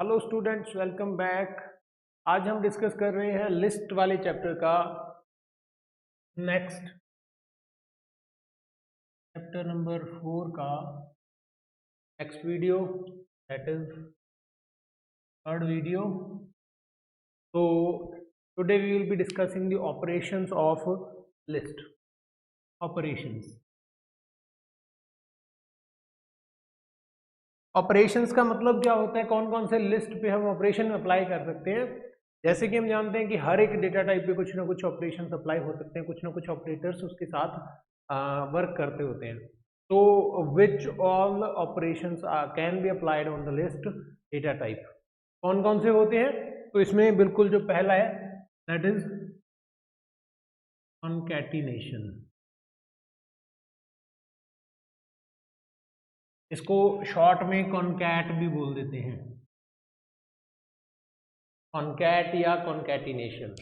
Hello students, welcome back. आज हम discuss कर रहे हैं लिस्ट वाले चैप्टर का नेक्स्ट चैप्टर नंबर 4 का next video, that is third video. तो today we will be discussing the operations of list. Operations का मतलब क्या होता है, कौन कौन से लिस्ट पे हम ऑपरेशन अप्लाई कर सकते हैं। जैसे कि हम जानते हैं कि हर एक डेटा टाइप पे कुछ ना कुछ ऑपरेशन अप्लाई हो सकते हैं, कुछ ना कुछ ऑपरेटर्स उसके साथ वर्क करते होते हैं। तो which all operations can be applied on the list data type, कौन कौन से होते हैं। तो इसमें बिल्कुल जो पहला है दैट इज कॉन्कैटिनेशन। इसको शॉर्ट में कॉन्कैट भी बोल देते हैं, कॉन्कैट या कॉन्कैटिनेशन।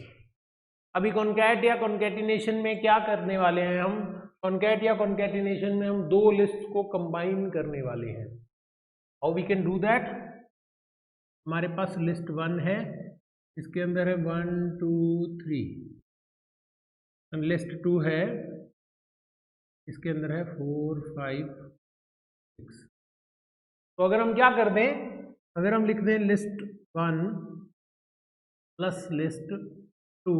अभी कॉन्कैट या कॉन्कैटिनेशन में क्या करने वाले हैं हम, कॉन्कैट या कॉन्कैटिनेशन में हम दो लिस्ट को कंबाइन करने वाले हैं। How we can do that. हमारे पास लिस्ट 1 है, इसके अंदर है 1 2 3। लिस्ट 2 है, इसके अंदर है 4 5 6। तो अगर हम क्या कर दें, अगर हम लिख दें लिस्ट 1 प्लस लिस्ट 2,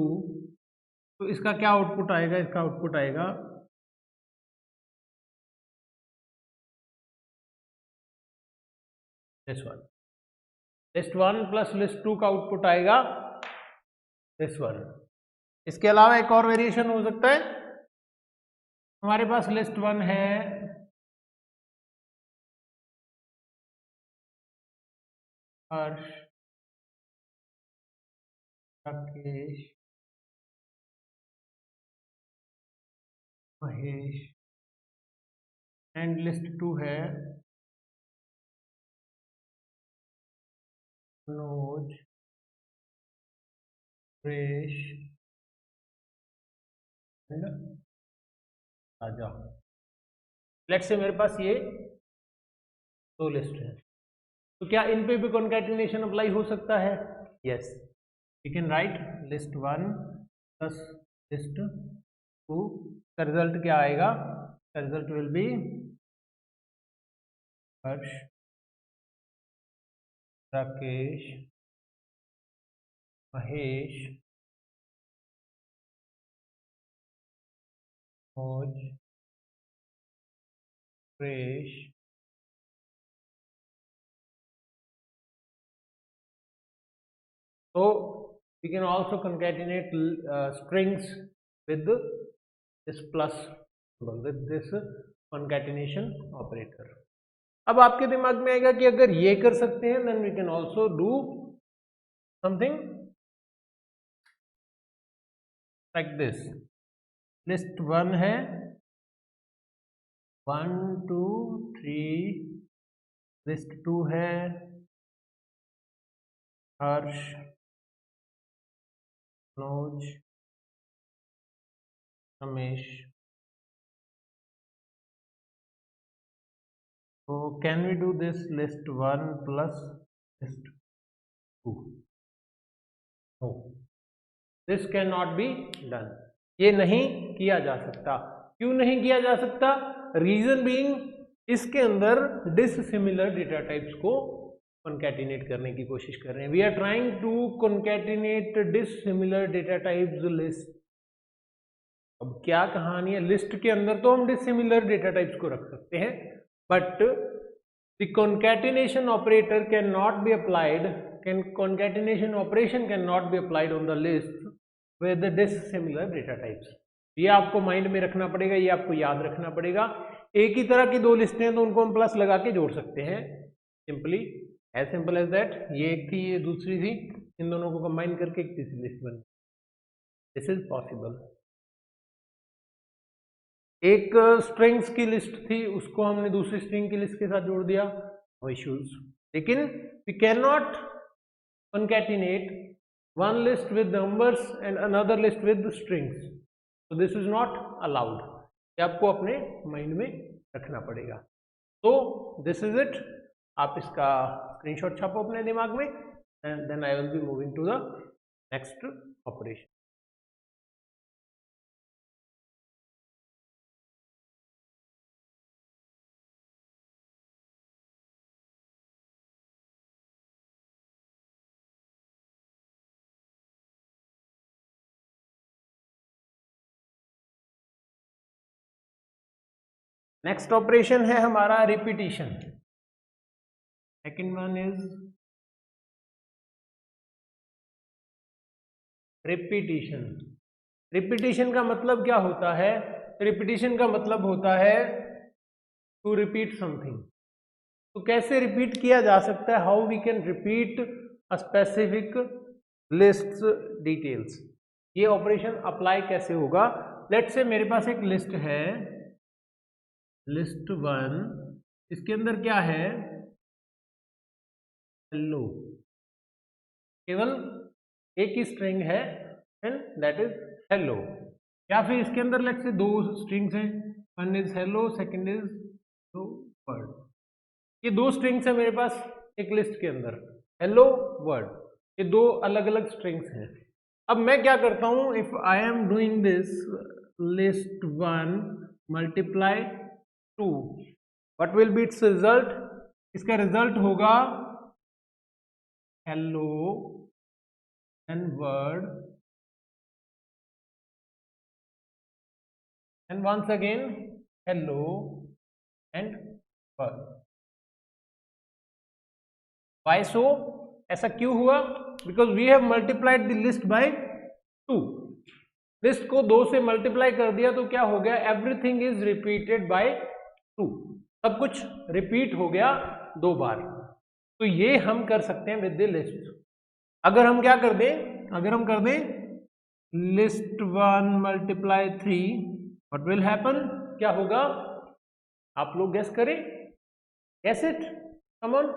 तो इसका क्या आउटपुट आएगा, इसका आउटपुट आएगा this one. List 1 plus list 2 का आउटपुट आएगा दिस वन। इसके अलावा एक और वेरिएशन हो सकता है, हमारे पास लिस्ट 1 है हर्ष, राकेश, महेश, एंड लिस्ट 2 है Manoj, Suresh and Raja. Let's say मेरे पास ये दो लिस्ट है, तो क्या इन पे भी कॉन्कैटिनेशन अप्लाई हो सकता है। Yes, we can write list 1 plus list 2 का रिजल्ट क्या आएगा, का result will be Harsh, Rakesh, Mahesh, Manoj, Suresh, so we can also concatenate strings with this plus symbol, with this concatenation operator. अब आपके दिमाग में आएगा कि अगर ये कर सकते हैं then we can also do something like this. List 1 है 1 2 3, लिस्ट 2 है हर्ष, Manoj, Ramesh. So can we do this list 1 plus list 2? No, this cannot be done. ये नहीं किया जा सकता। क्यों नहीं किया जा सकता, रीजन बीइंग इसके अंदर डिससिमिलर डेटा टाइप्स को कॉन्कैटिनेट करने की कोशिश कर रहे हैं। We are trying to concatenate dissimilar data types list. अब क्या कहानी है, लिस्ट के अंदर तो हम डिससिमिलर डेटा टाइप्स को रख सकते हैं, but the concatenation operator cannot be applied, concatenation operation cannot be applied on the list with the dissimilar data types. ये आपको माइंड में रखना पड़ेगा, ये आपको याद रखना पड़ेगा। एक ही तरह की दो लिस्टें हैं तो उनको हम प्लस लगा के जोड़ सकते हैं, simply as simple as that. ये एक थी, ये दूसरी थी, इन दोनों को कंबाइन करके एक तीसरी लिस्ट बन, दिस इज पॉसिबल। एक स्ट्रिंग्स की लिस्ट थी, उसको हमने दूसरी स्ट्रिंग की लिस्ट के साथ जोड़ दिया, नो इश्यूज। लेकिन we can not concatenate one list with numbers and another list with strings, तो दिस इज नॉट अलाउड। ये आपको अपने माइंड में रखना पड़ेगा। तो दिस इज इट, आप इसका स्क्रीनशॉट छापो अपने दिमाग में, and then I will be moving to the next operation. Next operation है हमारा repetition. Second one is repetition. Repetition का मतलब क्या होता है? रिपीटिशन का मतलब होता है टू रिपीट समथिंग. तो कैसे रिपीट किया जा सकता है? How we can repeat a specific list details. ये ऑपरेशन अप्लाई कैसे होगा? लेट्स से मेरे पास एक लिस्ट है, लिस्ट 1. इसके अंदर क्या है? हेलो. केवल एक ही स्ट्रिंग है एंड दैट इज हेलो. या फिर इसके अंदर लेट्स से 2 स्ट्रिंग्स हैं, one is hello, second is word. ये 2 स्ट्रिंग्स है मेरे पास एक लिस्ट के अंदर, हेलो वर्ड. ये 2 अलग अलग स्ट्रिंग्स हैं. अब मैं क्या करता हूं, if I am doing this list 1 multiply 2, what will be its result? इसका रिजल्ट होगा hello and word and once again hello and word. Why so? ऐसा क्यों हुआ? Because we have multiplied the list by 2. List को 2 से multiply कर दिया तो क्या हो गया? Everything is repeated bye 2. सब कुछ रिपीट हो गया 2 बार. तो ये हम कर सकते हैं विद द लिस्ट. अगर हम क्या कर दें, अगर हम कर दें list 1 multiply 3, what will happen? क्या होगा? आप लोग गेस करें. Guess it, come on.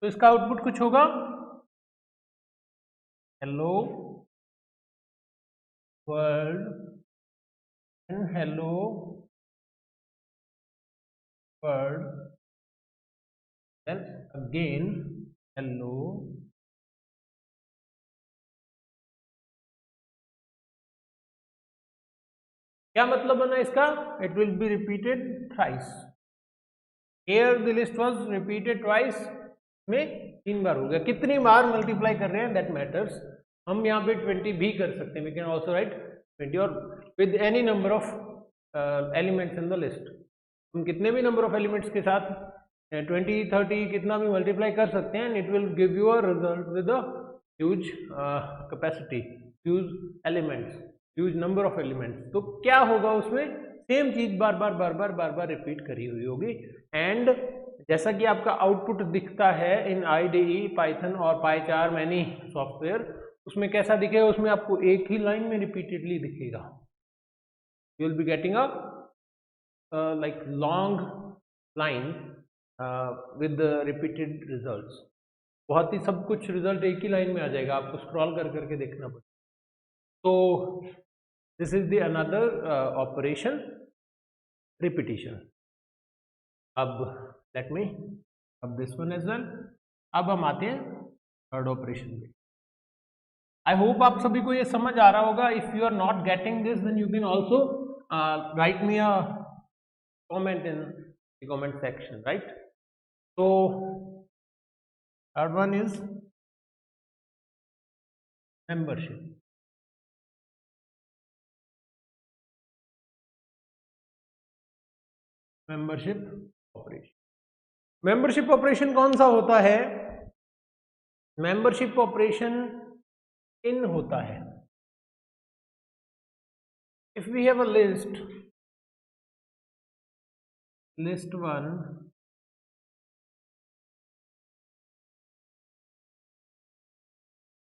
तो इसका आउटपुट कुछ होगा, hello world and hello world then again hello क्या मतलब बना इसका? It will be repeated thrice. Here the list was repeated twice. में 3 बार हो गया. कितनी बार मल्टीप्लाई कर रहे हैं दैट मैटर्स. हम यहाँ पे 20 भी कर सकते हैं. वी कैन ऑल्सो राइट 20 और with any number of elements in the list. हम कितने भी नंबर ऑफ एलिमेंट्स के साथ 20, 30 कितना भी मल्टीप्लाई कर सकते हैं. It will give you a result with a huge capacity, huge elements, huge number of elements. तो क्या होगा उसमें? सेम चीज बार बार बार बार बार बार रिपीट करी हुई होगी. एंड जैसा कि आपका आउटपुट दिखता है इन IDE, पाइथन और पाईचार मैनी सॉफ्टवेयर, उसमें कैसा दिखेगा? उसमें आपको एक ही लाइन में रिपीटेडली दिखेगा. You will be getting a like long line with repeated results. बहुत ही सब कुछ रिजल्ट एक ही लाइन में आ जाएगा. आपको स्क्रॉल कर करके देखना पड़ेगा. तो this is the another operation, repetition. अब लेट मी अब दिस वन एज वेल. अब हम आते हैं थर्ड ऑपरेशन पे. आई होप आप सभी को ये समझ आ रहा होगा. If you are not getting this then you can also write me a comment in the comment section, right. तो third one is membership. Membership operation. Membership operation कौन सा होता है? मेंबरशिप ऑपरेशन इन होता है. If we have a list, list 1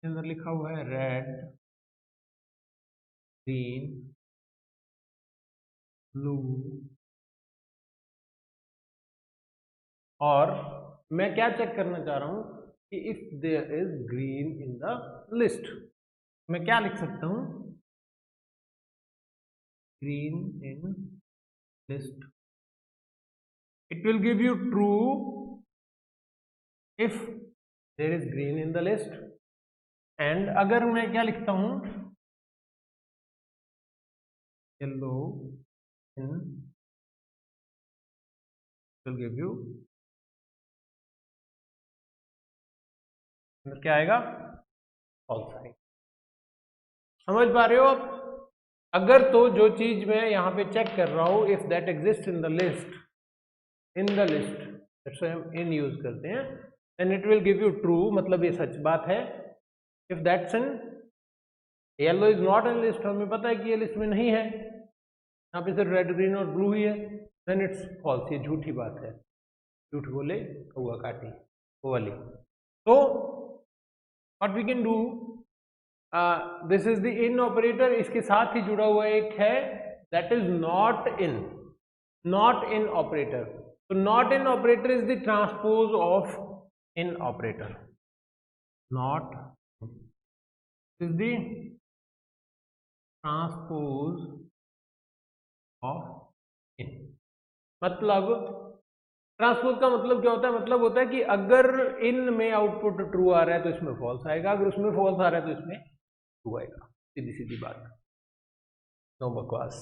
के अंदर लिखा हुआ है रेड, ग्रीन, ब्लू, और मैं क्या चेक करना चाह रहा हूं कि if there is green in the list, मैं क्या लिख सकता हूं? Green in list. It will give you true if there is green in the list, and अगर मैं क्या लिखता हूं, yellow in will give you, क्या आएगा, फॉल्स आएगा। समझ पा रहे हो आप? अगर तो जो चीज मैं यहाँ पे चेक कर रहा हूं, if that exist in the list, जैसे हम इन यूज करते हैं, then it will give you true, मतलब ये सच बात है। If that's in yellow is not in list, हमें पता है कि ये लिस्ट में नहीं है, यहाँ पे सिर्फ रेड ग्रीन और ब्लू ही है, देन इट्स फॉल्स, ये झूठी बात है। झूठ बोले कौआ काटे, वो वाली। तो what we can do, this is the in operator, इसके साथ ही जुड़ा हुआ एक है that is not in, not in operator. तो not in operator is the transpose of in operator, not is the transpose of in. मतलब transpose का मतलब क्या होता है, मतलब होता है कि अगर इन में आउटपुट ट्रू आ रहा है तो इसमें फॉल्स आएगा, अगर उसमें फॉल्स आ रहा है तो इसमें ट्रू आएगा। सीधी सीधी बात, नो बकवास।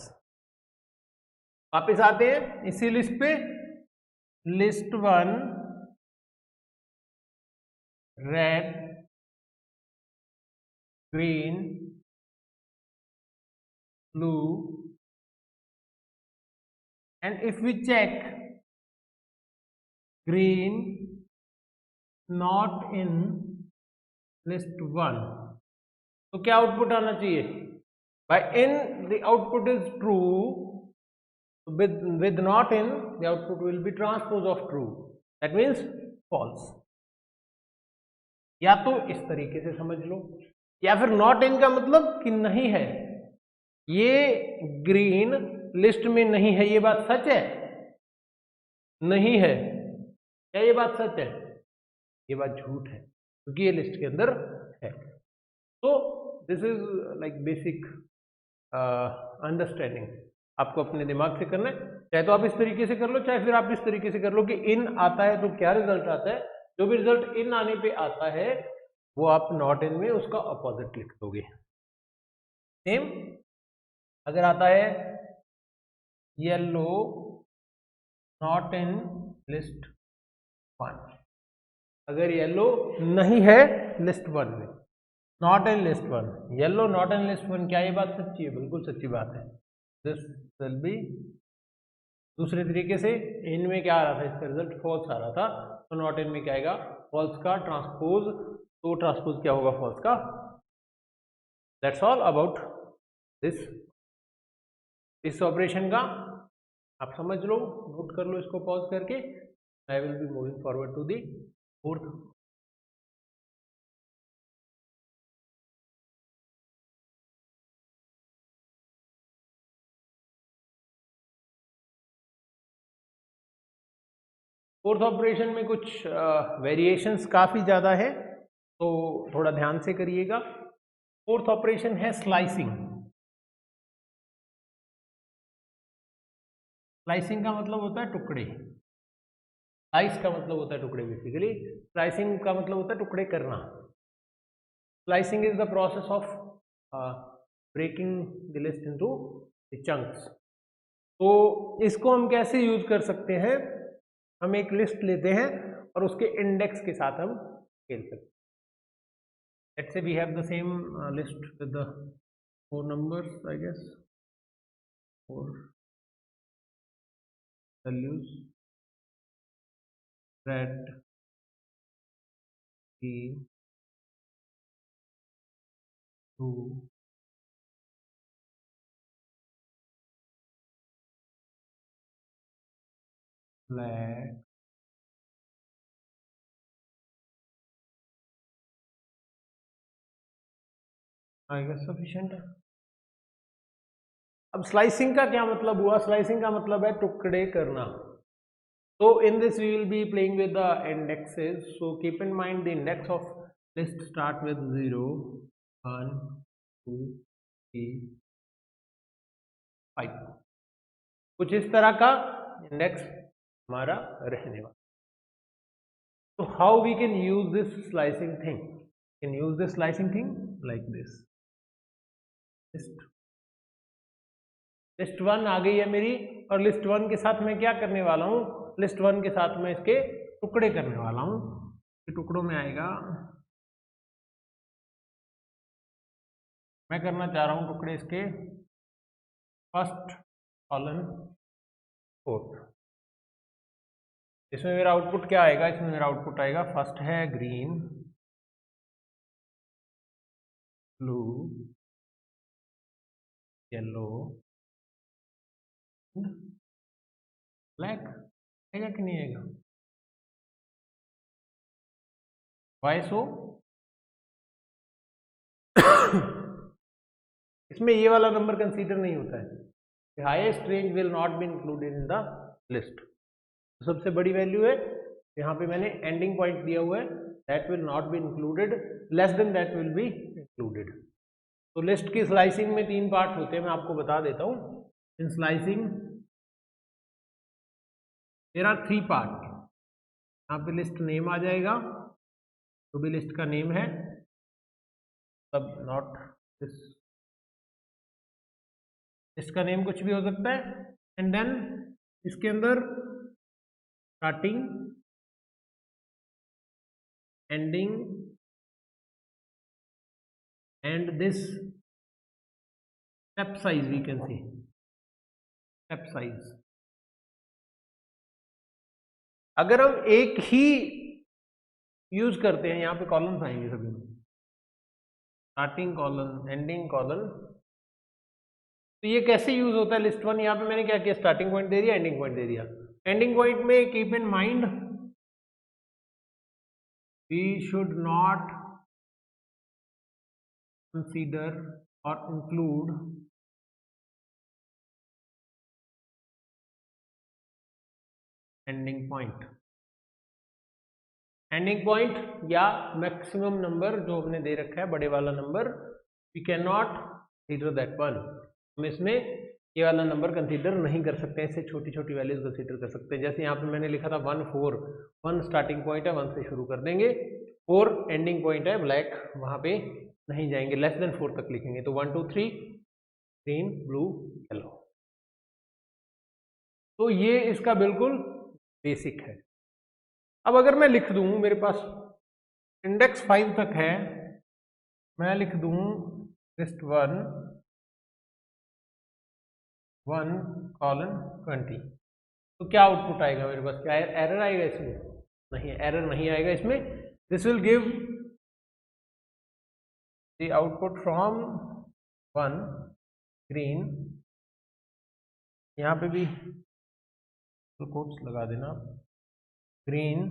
वापिस आते हैं इसी लिस्ट पे, list 1 red green blue, and if we check green not in list 1, तो क्या आउटपुट आना चाहिए, by in the output is true, with not in the output will be transpose of true, that means false। या तो इस तरीके से समझ लो, या फिर नॉट इन का मतलब कि नहीं है, ये ग्रीन लिस्ट में नहीं है, ये बात सच है, नहीं है, क्या ये बात सच है, ये बात झूठ है, क्योंकि ये लिस्ट के अंदर है। तो this is like basic understanding, आपको अपने दिमाग से करना है, चाहे तो आप इस तरीके से कर लो, चाहे फिर आप इस तरीके से कर लो कि इन आता है तो क्या रिजल्ट आता है, जो भी रिजल्ट इन आने पे आता है वो आप नॉट इन में उसका अपोजिट लिख दोगे। सेम अगर आता है येलो नॉट इन लिस्ट 1, अगर येलो नहीं है लिस्ट 1 में, not in list 1, yellow not in list 1, क्या ये बात सच्ची है? बिल्कुल सच्ची बात है। दिस विल बी, दूसरे तरीके से इन में क्या आ रहा था, इसका रिजल्ट फॉल्स आ रहा था, तो नॉट इन में क्या आएगा, फॉल्स का ट्रांसपोज, तो ट्रांसपोज क्या होगा, फॉल्स का। दैट्स ऑल अबाउट दिस, इस ऑपरेशन का आप समझ लो, नोट कर लो इसको पॉज करके। I will be moving forward to the fourth. Fourth operation में कुछ वेरिएशंस काफ़ी ज़्यादा है, तो थोड़ा ध्यान से करिएगा। फोर्थ ऑपरेशन है स्लाइसिंग। स्लाइसिंग का मतलब होता है टुकड़े, स्लाइस का मतलब होता है टुकड़े बेसिकली, स्लाइसिंग का मतलब होता है टुकड़े करना। Slicing is the process of breaking the list into the chunks. तो इसको हम कैसे यूज कर सकते हैं, हम एक लिस्ट लेते हैं और उसके इंडेक्स के साथ हम खेल सकते हैं। Let's say we have the same list with the 4 numbers, I guess 4 values, red, green, blue, black, I guess sufficient है। अब स्लाइसिंग का क्या मतलब हुआ, स्लाइसिंग का मतलब है टुकड़े करना। So in this we will be playing with the indexes, so keep in mind the index of list start with 0, 1, 2, 3, 5, कुछ इस तरह का इंडेक्स हमारा रहने वाला। So how we can use this slicing thing? Can use this slicing thing like this. List 1 आ गई है मेरी, और लिस्ट 1 के साथ मैं क्या करने वाला हूँ, लिस्ट 1 के साथ मैं इसके टुकड़े करने वाला हूँ। टुकड़ों में आएगा, मैं करना चाह रहा हूँ टुकड़े इसके फर्स्ट कॉलन फोर्थ। इसमें मेरा आउटपुट क्या आएगा, इसमें मेरा आउटपुट आएगा, फर्स्ट है ग्रीन, ब्लू, येलो, ब्लैक। आएगा कि नहीं आएगा? वाई सो? इसमें ये वाला नंबर कंसीडर नहीं होता है, highest range will not be included in the list. तो सबसे बड़ी वैल्यू है, यहाँ पे मैंने एंडिंग पॉइंट दिया हुआ है, that will not be included, less than that will be included. तो लिस्ट की स्लाइसिंग में 3 पार्ट होते हैं, मैं आपको बता देता हूँ। इन स्लाइसिंग मेरा 3 पार्ट, यहाँ पे लिस्ट नेम आ जाएगा, जो भी लिस्ट का नेम है, तब नॉट दिस, इसका नेम कुछ भी हो सकता है, एंड देन इसके अंदर starting, ending, and this step size, we can see step size. अगर हम एक ही यूज करते हैं, यहाँ पे कॉलम्स आएंगे सभी में, स्टार्टिंग कॉलम, एंडिंग कॉलम, तो ये कैसे यूज होता है लिस्ट 1? यहाँ पे मैंने क्या किया, स्टार्टिंग पॉइंट दे दिया, एंडिंग पॉइंट दे दिया। एंडिंग पॉइंट में keep in mind we should not consider और include ending point. Ending point या मैक्सिमम नंबर जो हमने दे रखा है, बड़े वाला number, we can not consider that one. हम इसमें ये वाला नंबर कंसीडर नहीं कर सकते, इससे छोटी छोटी वैल्यूज कंसीडर कर सकते हैं। जैसे यहाँ पे मैंने लिखा था 1 4, 1 स्टार्टिंग पॉइंट है, 1 से शुरू कर देंगे, 4 एंडिंग पॉइंट है, ब्लैक, वहाँ पे नहीं जाएंगे, लेस देन 4 तक लिखेंगे। तो 1 2 3 ग्रीन, ब्लू, येलो। तो ये इसका बिल्कुल बेसिक है। अब अगर मैं लिख दूं, मेरे पास इंडेक्स 5 तक है, मैं लिख दूं लिस्ट 1 1:20, तो क्या आउटपुट आएगा मेरे पास? क्या एरर आएगा इसमें? नहीं, एरर नहीं आएगा इसमें। This will give the output from 1 green, यहाँ पे भी कोट्स लगा देना, green,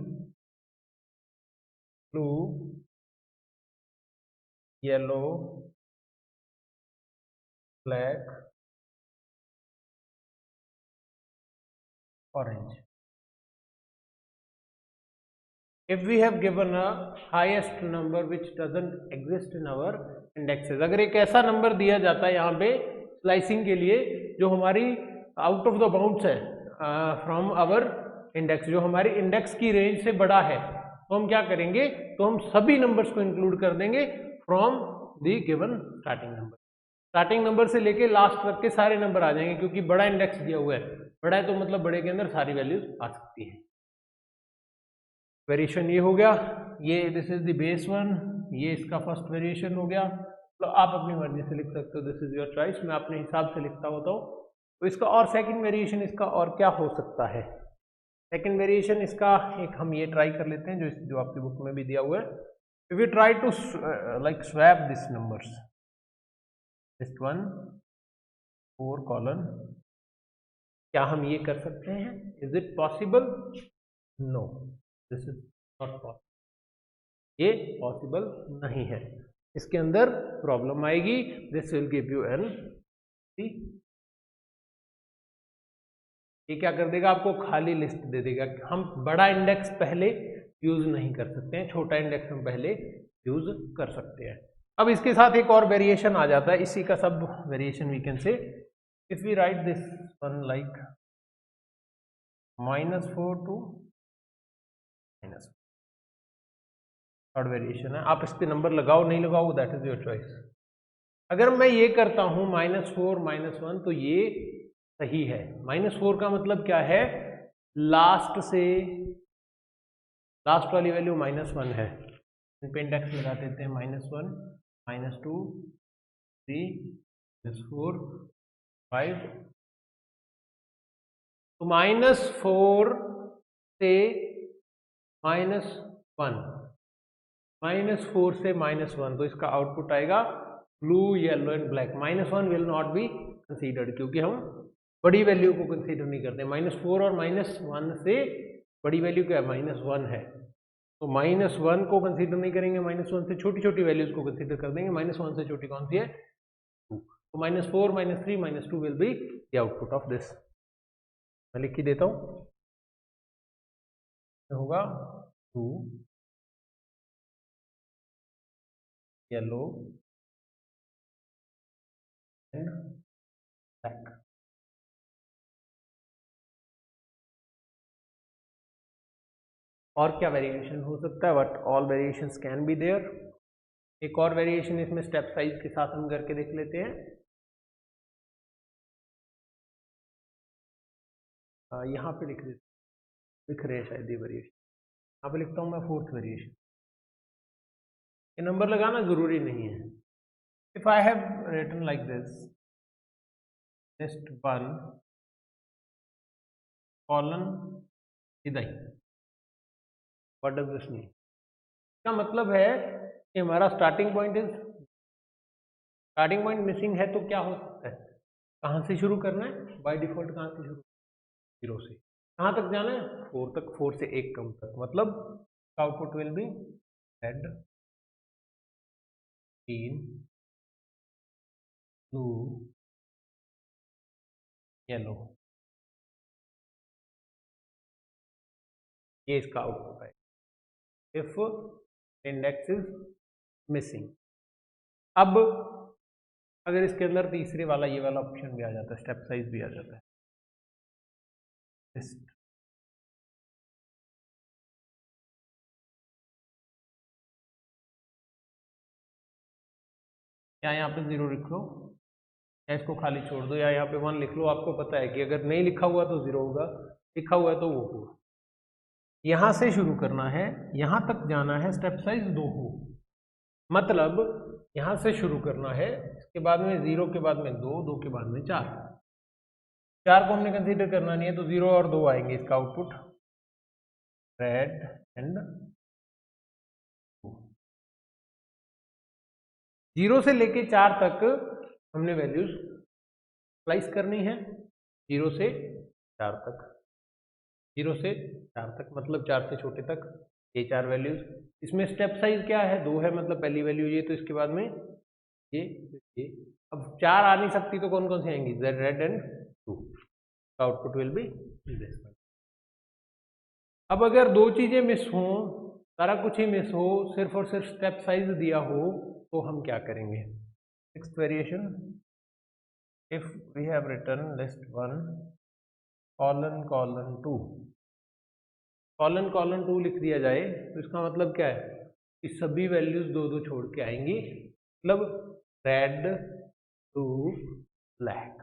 blue, yellow, black, orange. If we have given a highest number which doesn't exist in our indexes, अगर एक ऐसा नंबर दिया जाता है यहाँ पे स्लाइसिंग के लिए जो हमारी आउट ऑफ द बाउंड्स है फ्रॉम आवर इंडेक्स, जो हमारी इंडेक्स की रेंज से बड़ा है, तो हम क्या करेंगे? तो हम सभी नंबर्स को इंक्लूड कर देंगे from the given starting number. Starting number से लेके लास्ट तक के सारे नंबर आ जाएंगे, क्योंकि बड़ा इंडेक्स दिया हुआ है। बड़ा है तो मतलब बड़े के अंदर सारी वैल्यूज आ सकती है। वेरिएशन ये हो गया, ये this is the base one, ये इसका फर्स्ट वेरिएशन हो गया। तो आप अपनी मर्जी से लिख सकते हो, दिस इज योर चॉइस। मैं अपने हिसाब से लिखता होता हूँ। तो इसका और सेकंड वेरिएशन इसका और क्या हो सकता है? सेकंड वेरिएशन इसका एक हम ये ट्राई कर लेते हैं, जो आपकी बुक में भी दिया हुआ है। If you try to like swap this numbers, list 1 4 colon, क्या हम ये कर सकते हैं? Is it possible? No, this is not possible. ये पॉसिबल नहीं है, इसके अंदर प्रॉब्लम आएगी। This will give you an, ये क्या कर देगा? आपको खाली लिस्ट दे देगा। हम बड़ा इंडेक्स पहले यूज नहीं कर सकते हैं, छोटा इंडेक्स हम पहले यूज कर सकते हैं। अब इसके साथ एक और वेरिएशन आ जाता है, इसी का सब variation we can say, if we write this one like -4 to -4, third variation है, आप इस पे नंबर लगाओ नहीं लगाओ दैट इज योर चॉइस। अगर मैं ये करता हूँ -4 -1 तो ये सही है। -4 का मतलब क्या है, लास्ट से लास्ट वाली वैल्यू -1 है, इन पे इंडेक्स लगा देते हैं -1 -2 3 -4 5। तो -4 से -1 -4 से -1 तो इसका आउटपुट आएगा blue yellow and black. -1 will not be considered क्योंकि हम बड़ी वैल्यू को कंसीडर नहीं करते। -4 और -1 से बड़ी वैल्यू क्या है, -1 है, तो -1 को कंसीडर नहीं करेंगे, -1 से छोटी छोटी वैल्यूज को कंसीडर कर देंगे। -1 से छोटी कौन सी है, 2। तो -4 -3 -2 will be the output of this. मैं लिख के देता हूँ, होगा 2 येलो एंड ब्लैक। और क्या वेरिएशन हो सकता है, what all variations can be there. एक और वेरिएशन इसमें स्टेप साइज के साथ हम करके देख लेते हैं। यहाँ पे लिख रहे हैं शायद ये वेरिएशन, यहाँ पे लिखता हूँ मैं फोर्थ वेरिएशन। ये नंबर लगाना जरूरी नहीं है। If I have written like this list 1 colon इधर, व्हाट डज दिस मीन। इसका मतलब है कि हमारा स्टार्टिंग पॉइंट मिसिंग है, तो क्या हो सकता है, कहाँ से शुरू करना है, बाय डिफॉल्ट कहाँ से शुरू, 0 से। कहाँ तक जाना है, 4 तक, 4 से 1 कम तक, मतलब output will B red green blue yellow, ये इसका आउटपुट है इफ इंडेक्स इज मिसिंग। अब अगर इसके अंदर तीसरे वाला ये वाला ऑप्शन भी आ जाता है, स्टेप साइज भी आ जाता है, या यहाँ पे 0 लिख लो, या इसको खाली छोड़ दो, या यहाँ पे 1 लिख लो। आपको पता है कि अगर नहीं लिखा हुआ तो 0 होगा, लिखा हुआ है तो वो होगा। यहाँ से शुरू करना है, यहाँ तक जाना है, स्टेप साइज 2 हो, मतलब यहाँ से शुरू करना है, इसके बाद में 0 के बाद में 2, 2 के बाद में 4, 4 को हमने कंसीडर करना नहीं है, तो 0 और 2 आएंगे इसका आउटपुट, रेड एंड 0 से लेके 4 तक हमने वैल्यूज स्लाइस करनी है, 0 से 4 तक, 0 से 4 तक मतलब 4 से छोटे तक, ये 4 वैल्यूज। इसमें स्टेप साइज क्या है, 2 है, मतलब पहली वैल्यू ये, तो इसके बाद में ये। अब 4 आ नहीं सकती तो कौन कौन सी आएंगी, red and 2, output will B this. अब अगर 2 चीजें मिस हो, सारा कुछ ही मिस हो, सिर्फ और सिर्फ स्टेप साइज दिया हो, तो हम क्या करेंगे। Sixth variation, if we have written list 1 colon 2, colon 2 लिख दिया जाए तो इसका मतलब क्या है कि सभी वैल्यूज 2 2 छोड़ के आएंगी, मतलब red to black.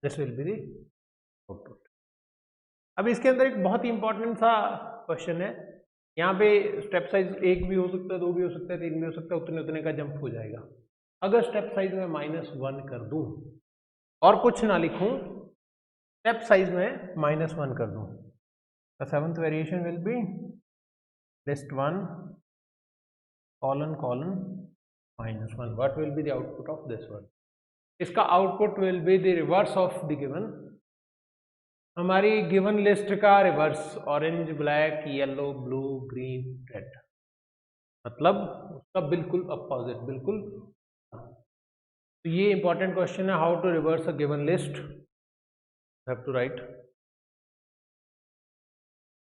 This will be the output. अब इसके अंदर एक बहुत ही इंपॉर्टेंट सा क्वेश्चन है, यहाँ पे स्टेप साइज 1 भी हो सकता है, 2 भी हो सकता है, 3 भी हो सकता है, उतने उतने का जंप हो जाएगा। अगर स्टेप साइज में -1 कर दूं और कुछ ना लिखूं, स्टेप साइज में -1 कर दूं, the seventh variation will be list 1 colon -1, what will be the output of this one. इसका output will be the reverse of the given, हमारी गिवन लिस्ट का reverse, orange black yellow blue green red, मतलब उसका बिल्कुल opposite, बिल्कुल। तो ये important question है, how to reverse a given list, have to write.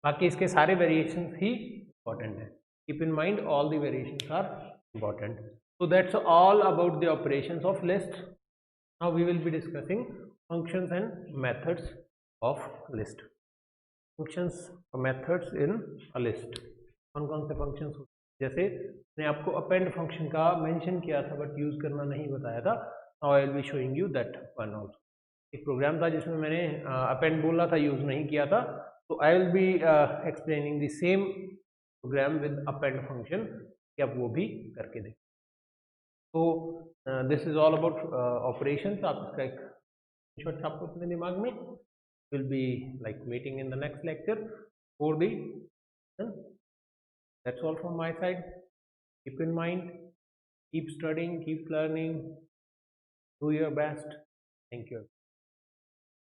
बाकी इसके सारे वेरिएशंस ही इंपॉर्टेंट है, keep in mind all the variations are important. So that's all about the operations of list. Now we will be discussing functions and methods of list. Functions और methods in a list. कौन कौन से functions होते हैं? जैसे मैंने आपको append function का mention किया था बट यूज करना नहीं बताया था. Now I will be showing you that one also. एक प्रोग्राम था जिसमें मैंने append बोला था, यूज नहीं किया था. तो I will be explaining the same program with append function कि आप वो भी करके देखें. तो this is all about operations. आप इसका एक स्क्रीनशॉट आपको अपने दिमाग में. Will be like meeting in the next lecture for the. That's all from my side. Keep in mind, keep studying, keep learning, do your best. Thank you.